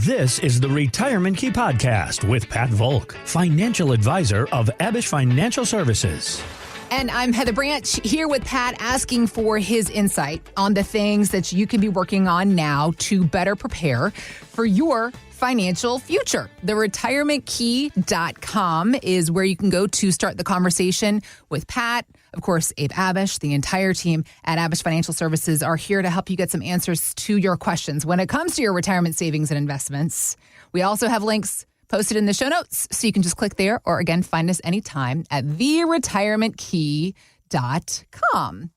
This is the Retirement Key Podcast with Pat Volk, financial advisor of Abish Financial Services. And I'm Heather Branch here with Pat, asking for his insight on the things that you can be working on now to better prepare for your financial future. The retirementkey.com is where you can go to start the conversation with Pat. Of course, Abe Abish, the entire team at Abish Financial Services are here to help you get some answers to your questions when it comes to your retirement savings and investments. We also have links posted in the show notes, so you can just click there, or again, find us anytime at theretirementkey.com.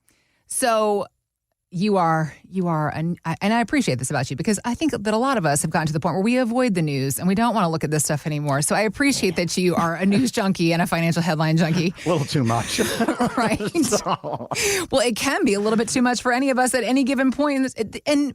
So you are, and I appreciate this about you, because I think that a lot of us have gotten to the point where we avoid the news and we don't want to look at this stuff anymore. So I appreciate that you are a news junkie and a financial headline junkie. A little too much. Right. Well, it can be a little bit too much for any of us at any given point. And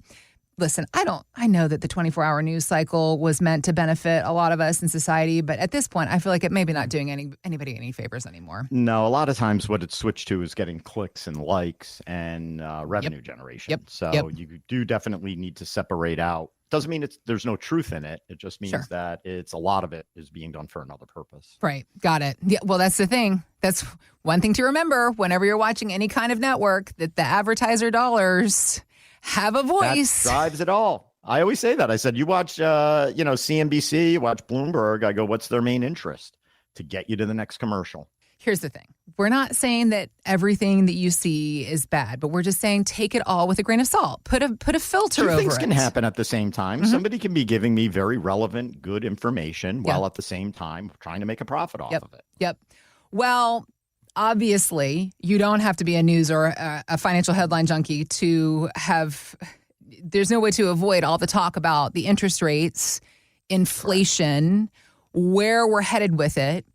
listen, I know that the 24-hour news cycle was meant to benefit a lot of us in society, but at this point, I feel like it may be not doing anybody any favors anymore. No, a lot of times what it's switched to is getting clicks and likes and revenue generation. So you do definitely need to separate out. Doesn't mean there's no truth in it. It just means that a lot of it is being done for another purpose. Right. Got it. Yeah, well, that's the thing. That's one thing to remember whenever you're watching any kind of network, that the advertiser dollars have a voice. That drives it all. I always say that. I said, you watch, CNBC, you watch Bloomberg. I go, what's their main interest? To get you to the next commercial. Here's the thing. We're not saying that everything that you see is bad, but we're just saying take it all with a grain of salt. Put a filter over it. Two things can happen at the same time. Mm-hmm. Somebody can be giving me very relevant, good information while at the same time trying to make a profit off of it. Yep. Well, obviously, you don't have to be a news or a financial headline junkie to have. There's no way to avoid all the talk about the interest rates, inflation, where we're headed with it.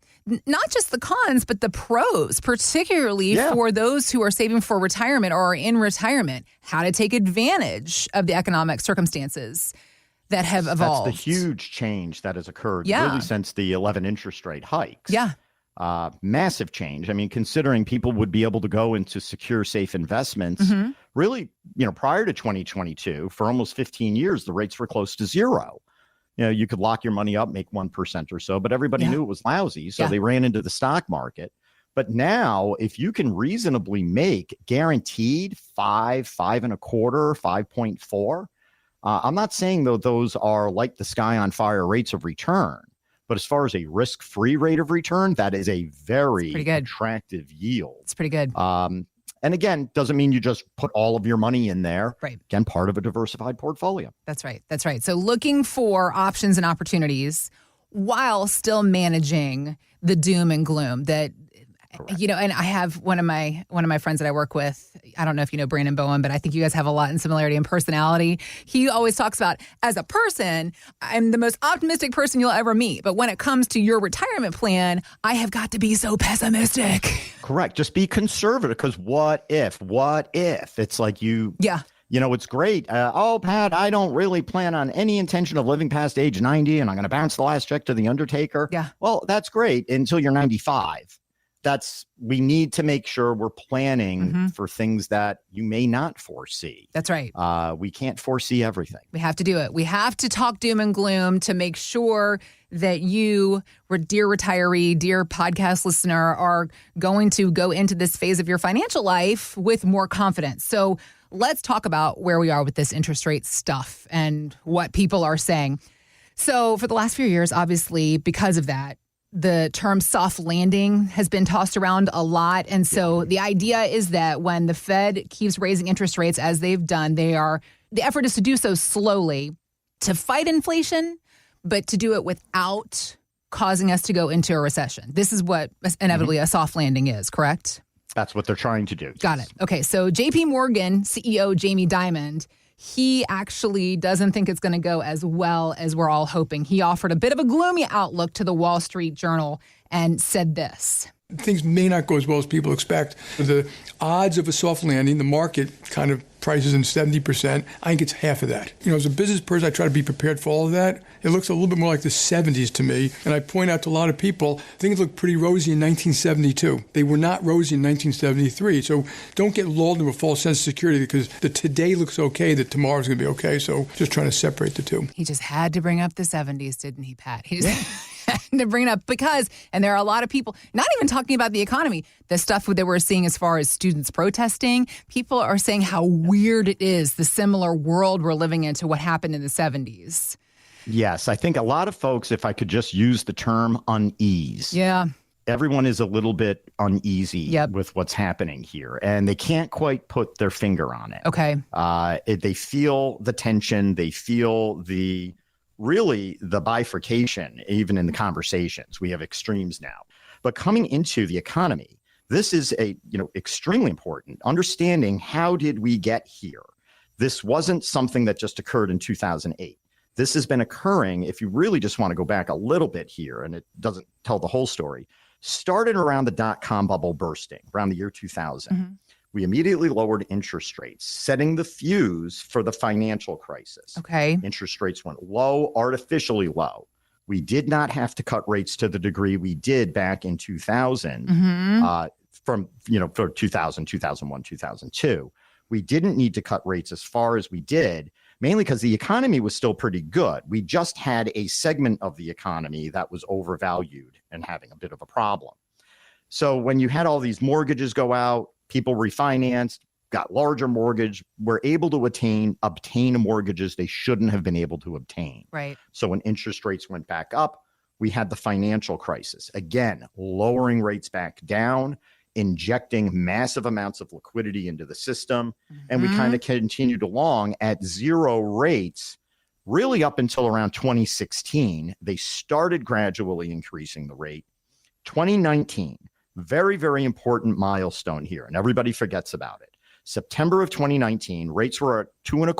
Not just the cons, but the pros, particularly for those who are saving for retirement or are in retirement, how to take advantage of the economic circumstances that have evolved. That's the huge change that has occurred really since the 11 interest rate hikes. Yeah. Massive change. I mean, considering people would be able to go into secure, safe investments, really, prior to 2022, for almost 15 years, the rates were close to zero. You could lock your money up, make 1% or so, but everybody knew it was lousy. So they ran into the stock market. But now, if you can reasonably make guaranteed 5.25, 5.4, I'm not saying though those are like the sky on fire rates of return. But as far as a risk-free rate of return, that is a very attractive yield. It's pretty good. And again, doesn't mean you just put all of your money in there. Right. Again, part of a diversified portfolio. That's right. That's right. So looking for options and opportunities while still managing the doom and gloom that, and I have one of my friends that I work with. I don't know if you know Brandon Bowen, but I think you guys have a lot in similarity in personality. He always talks about, as a person, I'm the most optimistic person you'll ever meet. But when it comes to your retirement plan, I have got to be so pessimistic. Correct. Just be conservative, because what if? It's like it's great. Pat, I don't really plan on any intention of living past age 90, and I'm going to bounce the last check to the undertaker. Yeah. Well, that's great until you're 95. We need to make sure we're planning for things that you may not foresee. That's right. We can't foresee everything. We have to do it. We have to talk doom and gloom to make sure that you, dear retiree, dear podcast listener, are going to go into this phase of your financial life with more confidence. So let's talk about where we are with this interest rate stuff and what people are saying. So for the last few years, obviously, because of that, the term soft landing has been tossed around a lot. And so the idea is that when the Fed keeps raising interest rates as they've done, the effort is to do so slowly to fight inflation, but to do it without causing us to go into a recession. This is what inevitably a soft landing is, correct? That's what they're trying to do. Got it. Okay. So JP Morgan CEO Jamie Dimon, he actually doesn't think it's going to go as well as we're all hoping. He offered a bit of a gloomy outlook to the Wall Street Journal and said this. Things may not go as well as people expect. The odds of a soft landing, the market kind of prices in 70%. I think it's half of that. As a business person, I try to be prepared for all of that. It looks a little bit more like the 70s to me. And I point out to a lot of people, things look pretty rosy in 1972. They were not rosy in 1973. So don't get lulled into a false sense of security because the today looks okay, that tomorrow's going to be okay. So just trying to separate the two. He just had to bring up the 70s, didn't he, Pat? He just had to bring it up because, and there are a lot of people, not even talking about the economy, the stuff that we're seeing as far as students protesting, people are saying how weird it is, the similar world we're living in to what happened in the 70s. Yes, I think a lot of folks, if I could just use the term unease. Yeah. Everyone is a little bit uneasy with what's happening here, and they can't quite put their finger on it. Okay. They feel the tension. They feel the bifurcation, even in the conversations. We have extremes now. But coming into the economy, this is extremely important. Understanding how did we get here? This wasn't something that just occurred in 2008. This has been occurring, if you really just want to go back a little bit here, and it doesn't tell the whole story, started around the dot-com bubble bursting, around the year 2000. Mm-hmm. We immediately lowered interest rates, setting the fuse for the financial crisis. Okay. Interest rates went low, artificially low. We did not have to cut rates to the degree we did back in 2000, for 2000, 2001, 2002. We didn't need to cut rates as far as we did, mainly because the economy was still pretty good. We just had a segment of the economy that was overvalued and having a bit of a problem. So when you had all these mortgages go out, people refinanced, got larger mortgage, were able to obtain mortgages they shouldn't have been able to obtain. Right. So when interest rates went back up, we had the financial crisis. Again, lowering rates back down, injecting massive amounts of liquidity into the system. Mm-hmm. And we kind of continued along at zero rates, really up until around 2016. They started gradually increasing the rate. 2019, very, very important milestone here, and everybody forgets about it. September of 2019, rates were at 2.25.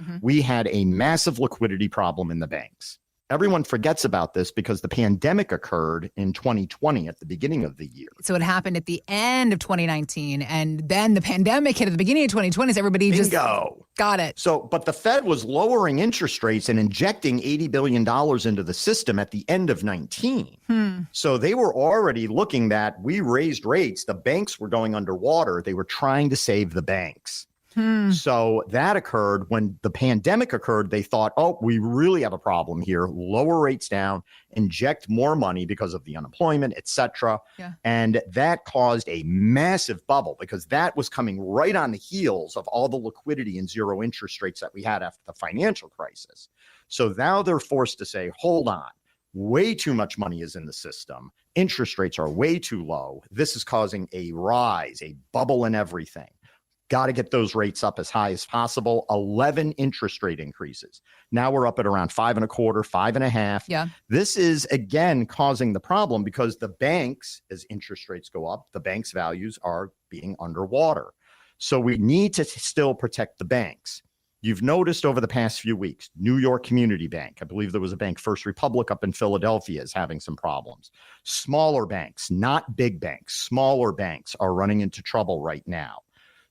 Mm-hmm. We had a massive liquidity problem in the banks. Everyone forgets about this because the pandemic occurred in 2020 at the beginning of the year. So it happened at the end of 2019, and then the pandemic hit at the beginning of 2020. So everybody just got it. So, but the Fed was lowering interest rates and injecting $80 billion into the system at the end of 19. So they were already looking that we raised rates. The banks were going underwater. They were trying to save the banks. So that occurred when the pandemic occurred. They thought, oh, we really have a problem here. Lower rates down, inject more money because of the unemployment, et cetera. Yeah. And that caused a massive bubble because that was coming right on the heels of all the liquidity and zero interest rates that we had after the financial crisis. So now they're forced to say, hold on, way too much money is in the system. Interest rates are way too low. This is causing a rise, a bubble in everything. Got to get those rates up as high as possible. 11 interest rate increases. Now we're up at around 5.25, 5.5. Yeah. This is, again, causing the problem because the banks, as interest rates go up, the banks' values are being underwater. So we need to still protect the banks. You've noticed over the past few weeks, New York Community Bank, I believe there was a bank, First Republic up in Philadelphia, is having some problems. Smaller banks, not big banks, smaller banks are running into trouble right now.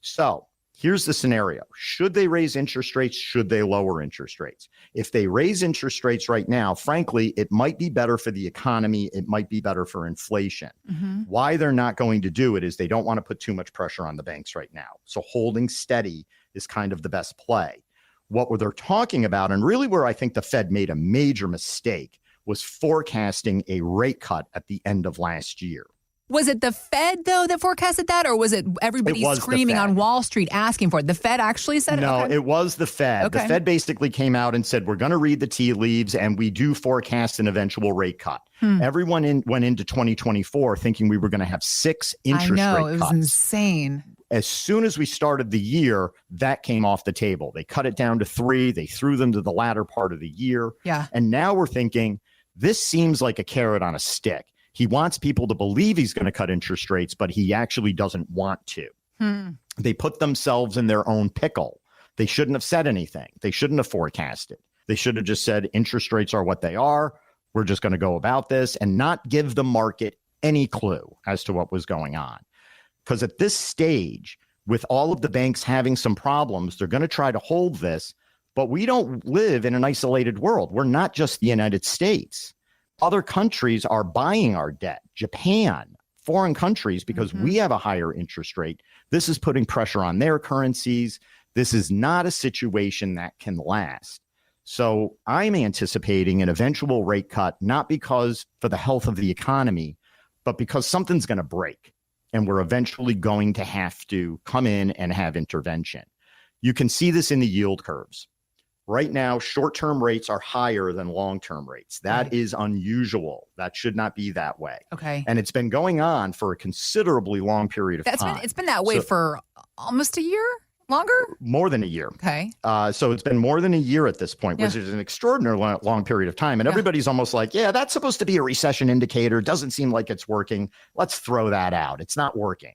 So here's the scenario. Should they raise interest rates? Should they lower interest rates? If they raise interest rates right now, frankly, it might be better for the economy. It might be better for inflation. Mm-hmm. Why they're not going to do it is they don't want to put too much pressure on the banks right now. So holding steady is kind of the best play. What they're talking about, and really where I think the Fed made a major mistake, was forecasting a rate cut at the end of last year. Was it the Fed, though, that forecasted that? Or was it everybody screaming on Wall Street asking for it? The Fed actually said it? No, it was the Fed. Okay. The Fed basically came out and said, we're going to read the tea leaves and we do forecast an eventual rate cut. Everyone went into 2024 thinking we were going to have 6 interest rate cuts. I know, it was insane. As soon as we started the year, that came off the table. They cut it down to 3. They threw them to the latter part of the year. Yeah. And now we're thinking, this seems like a carrot on a stick. He wants people to believe he's going to cut interest rates, but he actually doesn't want to. They put themselves in their own pickle. They shouldn't have said anything. They shouldn't have forecasted. They should have just said interest rates are what they are. We're just going to go about this and not give the market any clue as to what was going on. Because at this stage, with all of the banks having some problems, they're going to try to hold this. But we don't live in an isolated world. We're not just the United States. Other countries are buying our debt. Japan, foreign countries, because we have a higher interest rate. This is putting pressure on their currencies. This is not a situation that can last. So I'm anticipating an eventual rate cut, not because for the health of the economy, but because something's going to break. And we're eventually going to have to come in and have intervention. You can see this in the yield curves. Right now, short-term rates are higher than long-term rates. That is unusual. That should not be that way. Okay. And it's been going on for a considerably long period of time. It's been that way for almost a year? Longer? More than a year. Okay. So it's been more than a year at this point, which is an extraordinary long period of time. And everybody's almost like, yeah, that's supposed to be a recession indicator. Doesn't seem like it's working. Let's throw that out. It's not working.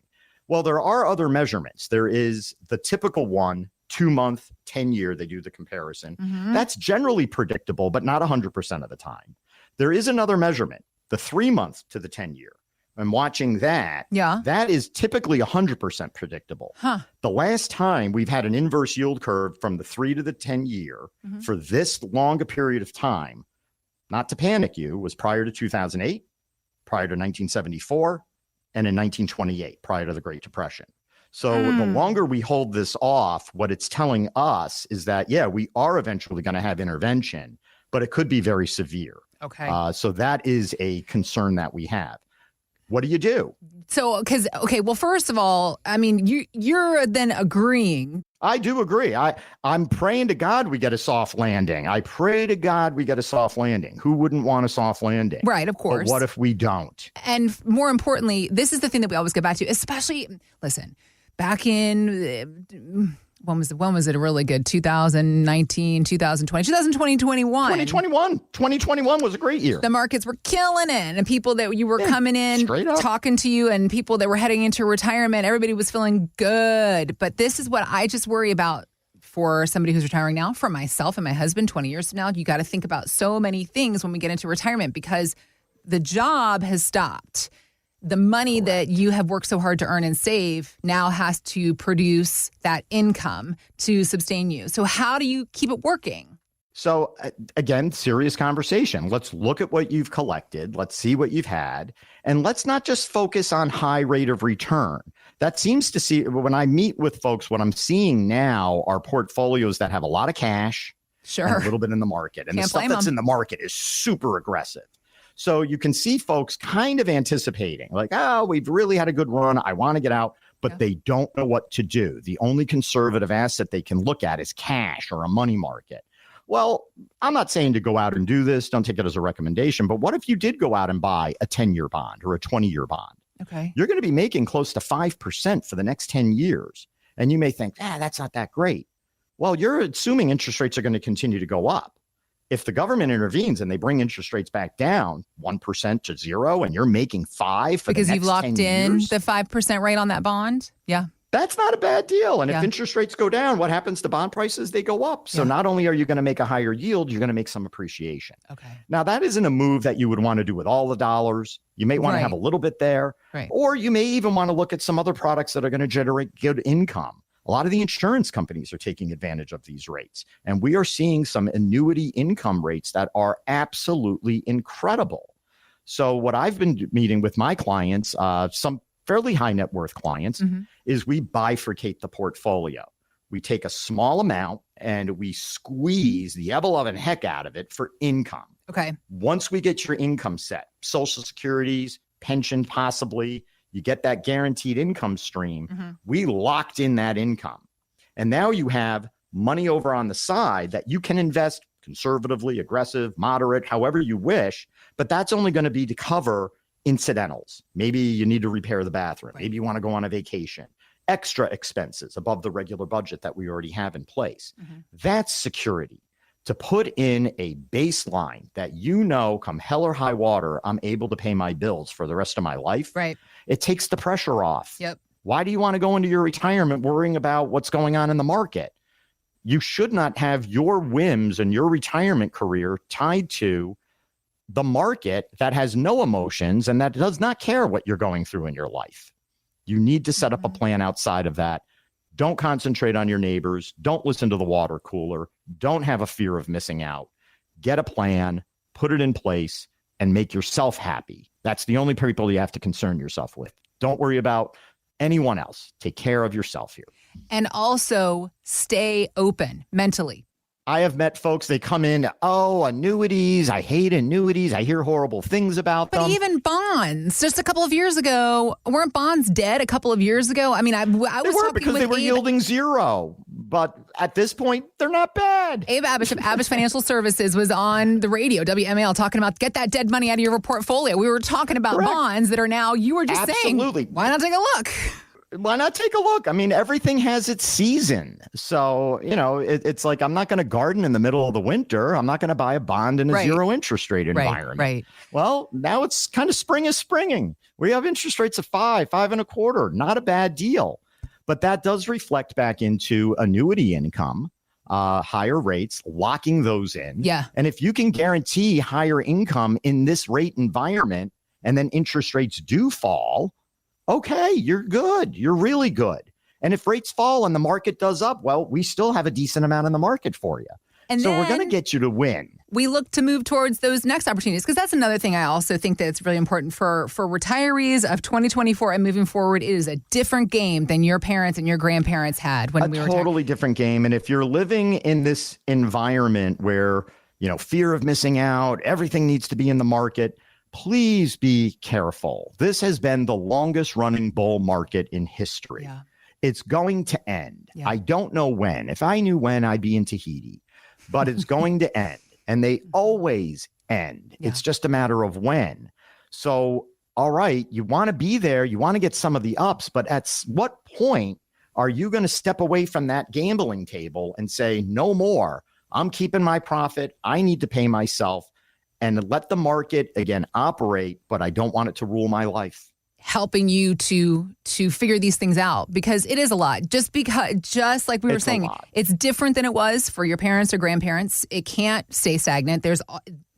Well, there are other measurements. There is the typical one, 2-month, 10-year. They do the comparison. That's generally predictable, but not 100% of the time. There is another measurement, the 3-month to the 10-year. I'm watching that. Yeah. That is typically 100% predictable. The last time we've had an inverse yield curve from the 3 to the 10-year for this long a period of time, not to panic you, was prior to 2008, prior to 1974, and in 1928, prior to the Great Depression. So the longer we hold this off, what it's telling us is that, yeah, we are eventually going to have intervention, but it could be very severe. Okay. So that is a concern that we have. What do you do? So, well, first of all, I mean, you're then agreeing. I do agree. I'm praying to God we get a soft landing. I pray to God we get a soft landing. Who wouldn't want a soft landing? Right, of course. But what if we don't? And more importantly, this is the thing that we always go back to, especially, listen, back in... When was it really good? 2019, 2020, 2021. 2021 was a great year. The markets were killing it. And people that you were coming in, talking to you, and people that were heading into retirement, everybody was feeling good. But this is what I just worry about for somebody who's retiring now, for myself and my husband 20 years from now. You got to think about so many things when we get into retirement because the job has stopped. The money that you have worked so hard to earn and save now has to produce that income to sustain you. So how do you keep it working? So again, serious conversation. Let's look at what you've collected. Let's see what you've had. And let's not just focus on high rate of return. That seems to see when I meet with folks, what I'm seeing now are portfolios that have a lot of cash and a little bit in the market. And the stuff that's in the market is super aggressive. So you can see folks kind of anticipating like, oh, we've really had a good run. I want to get out, but they don't know what to do. The only conservative asset they can look at is cash or a money market. Well, I'm not saying to go out and do this. Don't take it as a recommendation. But what if you did go out and buy a 10-year bond or a 20-year bond? Okay. You're going to be making close to 5% for the next 10 years. And you may think, that's not that great. Well, you're assuming interest rates are going to continue to go up. If the government intervenes and they bring interest rates back down 1% to 0 and you're making 5% for the next 10 years. Because you've locked in the 5% rate on that bond? Yeah. That's not a bad deal. And if interest rates go down, what happens to bond prices? They go up. So not only are you going to make a higher yield, you're going to make some appreciation. Okay. Now, that isn't a move that you would want to do with all the dollars. You may want to have a little bit there. Right. Or you may even want to look at some other products that are going to generate good income. A lot of the insurance companies are taking advantage of these rates. And we are seeing some annuity income rates that are absolutely incredible. So what I've been meeting with my clients, some fairly high net worth clients, is we bifurcate the portfolio. We take a small amount and we squeeze the ever-loving heck out of it for income. Okay. Once we get your income set, Social Securities, pension possibly, you get that guaranteed income stream. We locked in that income. And now you have money over on the side that you can invest conservatively, aggressive, moderate, however you wish. But that's only going to be to cover incidentals. Maybe you need to repair the bathroom. Maybe you want to go on a vacation. Extra expenses above the regular budget that we already have in place. That's security. To put in a baseline that come hell or high water, I'm able to pay my bills for the rest of my life. Right. It takes the pressure off. Yep. Why do you want to go into your retirement worrying about what's going on in the market? You should not have your whims and your retirement career tied to the market that has no emotions and that does not care what you're going through in your life. You need to set up a plan outside of that. Don't concentrate on your neighbors. Don't listen to the water cooler. Don't have a fear of missing out. Get a plan, put it in place, and make yourself happy. That's the only people you have to concern yourself with. Don't worry about anyone else. Take care of yourself here. And also stay open mentally. I have met folks, they come in, annuities. I hate annuities. I hear horrible things about them. But even bonds, just a couple of years ago, weren't bonds dead a couple of years ago? I mean, I was they were talking because with they were yielding zero. But at this point, they're not bad. Abe Abish of Abish Financial Services was on the radio, WMAL, talking about get that dead money out of your portfolio. We were talking about bonds that are now, you were just saying, why not take a look? Why not take a look? I mean, everything has its season. So, it's like I'm not going to garden in the middle of the winter. I'm not going to buy a bond in a zero interest rate environment. Right. Well, now it's kind of spring is springing. We have interest rates of 5.25. Not a bad deal. But that does reflect back into annuity income, higher rates, locking those in. Yeah. And if you can guarantee higher income in this rate environment and then interest rates do fall, okay, you're good. You're really good. And if rates fall and the market does up, well, we still have a decent amount in the market for you. And so we're going to get you to win. We look to move towards those next opportunities, because that's another thing I also think that's really important for retirees of 2024 and moving forward. It is a different game than your parents and your grandparents had when we were totally different game. And if you're living in this environment where, fear of missing out, everything needs to be in the market, please be careful. This has been the longest running bull market in history. Yeah. It's going to end. Yeah. I don't know when. If I knew when, I'd be in Tahiti. But it's going to end. And they always end. Yeah. It's just a matter of when. So, all right, you want to be there. You want to get some of the ups. But at what point are you going to step away from that gambling table and say, no more? I'm keeping my profit. I need to pay myself. And let the market, again, operate, but I don't want it to rule my life. Helping you to figure these things out, because it is a lot. Just like we were saying, it's different than it was for your parents or grandparents. It can't stay stagnant.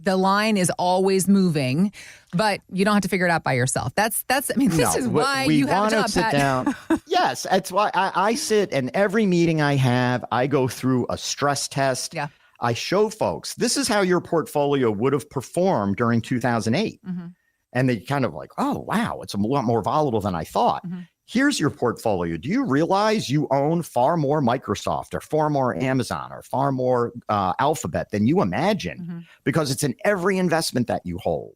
The line is always moving, but you don't have to figure it out by yourself. This is why you have a job, sit Pat. Down. Yes, that's why I sit, and every meeting I have, I go through a stress test. Yeah. I show folks, this is how your portfolio would have performed during 2008. Mm-hmm. And they kind of like, oh, wow, it's a lot more volatile than I thought. Mm-hmm. Here's your portfolio. Do you realize you own far more Microsoft or far more Amazon or far more Alphabet than you imagine? Mm-hmm. Because it's in every investment that you hold.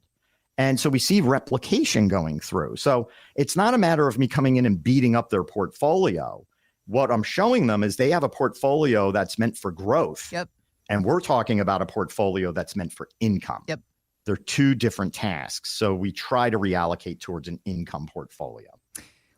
And so we see replication going through. So it's not a matter of me coming in and beating up their portfolio. What I'm showing them is they have a portfolio that's meant for growth. Yep. And we're talking about a portfolio that's meant for income. Yep. They're two different tasks. So we try to reallocate towards an income portfolio.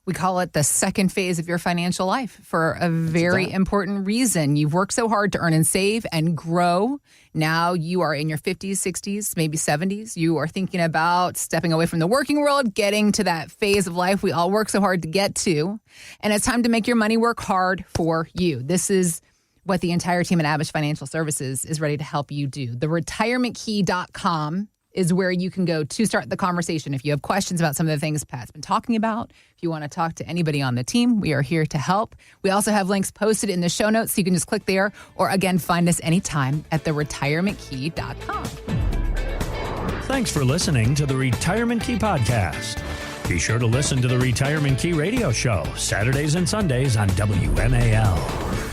We call it the second phase of your financial life for a very important reason. You've worked so hard to earn and save and grow. Now you are in your 50s, 60s, maybe 70s. You are thinking about stepping away from the working world, getting to that phase of life we all work so hard to get to. And it's time to make your money work hard for you. This is what the entire team at Abish Financial Services is ready to help you do. The retirementkey.com is where you can go to start the conversation. If you have questions about some of the things Pat's been talking about, if you want to talk to anybody on the team, we are here to help. We also have links posted in the show notes, so you can just click there, or again, find us anytime at the retirementkey.com. Thanks for listening to the Retirement Key Podcast. Be sure to listen to the Retirement Key radio show, Saturdays and Sundays on WMAL.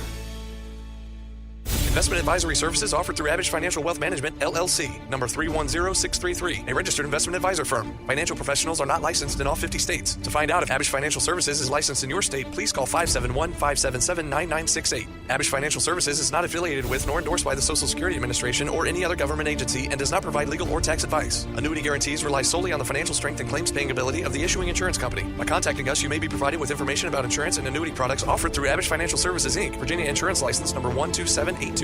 Investment advisory services offered through Abish Financial Wealth Management, LLC, number 310633, a registered investment advisor firm. Financial professionals are not licensed in all 50 states. To find out if Abish Financial Services is licensed in your state, please call 571-577-9968. Abish Financial Services is not affiliated with nor endorsed by the Social Security Administration or any other government agency and does not provide legal or tax advice. Annuity guarantees rely solely on the financial strength and claims-paying ability of the issuing insurance company. By contacting us, you may be provided with information about insurance and annuity products offered through Abish Financial Services, Inc., Virginia Insurance License number 127820.